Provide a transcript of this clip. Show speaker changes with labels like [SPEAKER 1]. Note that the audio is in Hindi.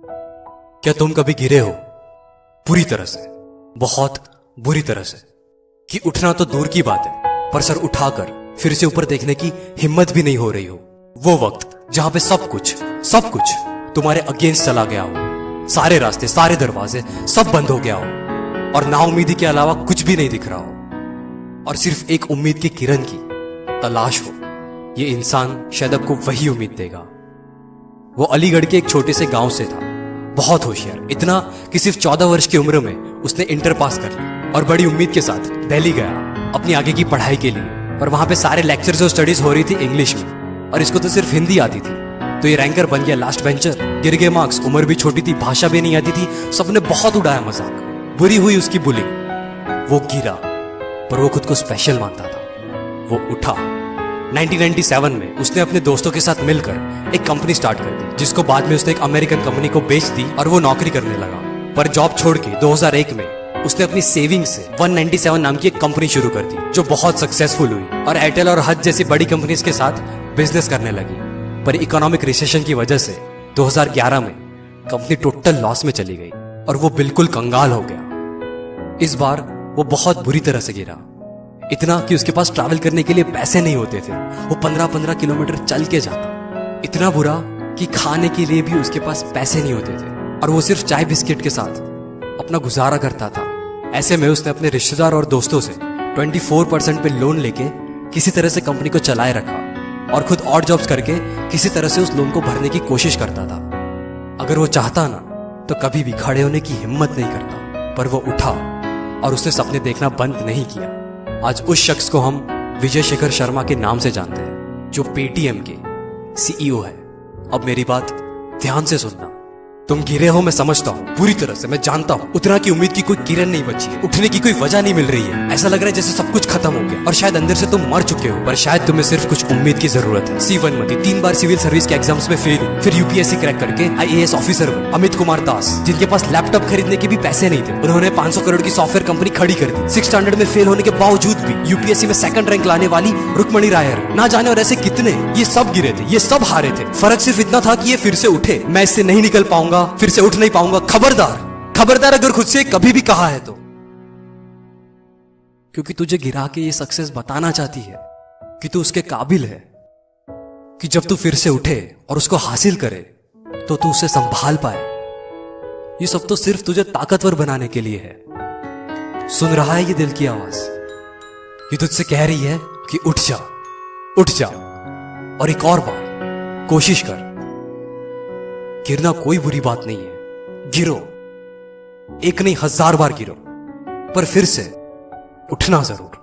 [SPEAKER 1] क्या तुम कभी गिरे हो पूरी तरह से, बहुत बुरी तरह से, कि उठना तो दूर की बात है पर सर उठाकर फिर से ऊपर देखने की हिम्मत भी नहीं हो रही हो? वो वक्त जहां पे सब कुछ तुम्हारे अगेंस्ट चला गया हो, सारे रास्ते, सारे दरवाजे सब बंद हो गया हो और नाउम्मीदी के अलावा कुछ भी नहीं दिख रहा हो और सिर्फ एक उम्मीद की किरण की तलाश हो। ये इंसान शायद आपको वही उम्मीद देगा। वो अलीगढ़ के एक छोटे से गांव से था, बहुत होशियार, इतना कि सिर्फ 14 वर्ष की उम्र में उसने इंटर पास कर ली और बड़ी उम्मीद के साथ दिल्ली गया अपनी आगे की पढ़ाई के लिए। पर वहां पे सारे लेक्चर्स और स्टडीज हो रही थी इंग्लिश में और इसको तो सिर्फ हिंदी आती थी, तो ये रैंकर बन गया लास्ट बेंचर। गिर गए मार्क्स, उम्र भी छोटी थी, भाषा भी नहीं आती थी, सबने बहुत उड़ाया मजाक, बुरी हुई उसकी बुलिंग। वो गिरा पर वो खुद को स्पेशल मानता था। वो उठा। 1997 में उसने अपने दोस्तों के साथ मिलकर एक कंपनी स्टार्ट कर दी, जिसको बाद में उसने एक अमेरिकन कंपनी को बेच दी और वो नौकरी करने लगा। पर जॉब छोड़ के 2001 में उसने अपनी सेविंग से 197 नाम की एक कंपनी शुरू कर दी, जो बहुत सक्सेसफुल हुई और एयरटेल और हज जैसी बड़ी कंपनीज के साथ बिजनेस करने लगी। पर इकोनॉमिक रिसेशन की वजह से 2011 में कंपनी टोटल लॉस में चली गई और वो बिल्कुल कंगाल हो गया। इस बार वो बहुत बुरी तरह से गिरा, इतना कि उसके पास ट्रैवल करने के लिए पैसे नहीं होते थे। वो 15-15 किलोमीटर चल के जाता। इतना बुरा कि खाने के लिए भी उसके पास पैसे नहीं होते थे और वो सिर्फ चाय बिस्किट के साथ अपना गुजारा करता था। ऐसे में उसने अपने रिश्तेदार और दोस्तों से 24% पे लोन लेके किसी तरह से कंपनी को चलाए रखा और खुद ऑड जॉब्स करके किसी तरह से उस लोन को भरने की कोशिश करता था। अगर वो चाहता ना तो कभी भी खड़े होने की हिम्मत नहीं करता, पर वो उठा और उसने सपने देखना बंद नहीं किया। आज उस शख्स को हम विजय शेखर शर्मा के नाम से जानते हैं, जो पेटीएम के सीईओ है। अब मेरी बात ध्यान से सुनना। तुम गिरे हो, मैं समझता हूँ पूरी तरह से, मैं जानता हूँ। उतना की उम्मीद की कोई किरण नहीं बची है, उठने की कोई वजह नहीं मिल रही है। ऐसा लग रहा है जैसे सब कुछ खत्म हो गया और शायद अंदर से तुम मर चुके हो, पर शायद तुम्हें सिर्फ कुछ उम्मीद की जरूरत है। C1 मती 3 बार सिविल सर्विस के एग्जाम्स में फेल हुई, फिर यूपीएससी क्रैक करके IAS ऑफिसर बने। अमित कुमार दास, जिनके पास लैपटॉप खरीदने के भी पैसे नहीं थे, उन्होंने 500 करोड़ की सॉफ्टवेयर कंपनी खड़ी कर दी। 6th स्टैंडर्ड में फेल होने के बावजूद भी यूपीएससी में 2nd रैंक लाने वाली रुक्मणी रायर, ना जाने और ऐसे कितने, ये सब गिरे थे, ये सब हारे थे। फर्क सिर्फ इतना था कि ये फिर से उठे। मैं इससे नहीं निकल पाऊंगा, फिर से उठ नहीं पाऊंगा। खबरदार अगर खुद से कभी भी कहा है तो, क्योंकि तुझे गिरा के ये सक्सेस बताना चाहती है कि तू उसके काबिल है, कि जब तू फिर से उठे और उसको हासिल करे तो तू उसे संभाल पाए। ये सब तो सिर्फ तुझे ताकतवर बनाने के लिए है। सुन रहा है ये दिल की आवाज? ये तुझसे कह रही है कि उठ जा और एक और बार कोशिश कर। गिरना कोई बुरी बात नहीं है, गिरो, एक नहीं 1000 बार गिरो, पर फिर से उठना जरूर।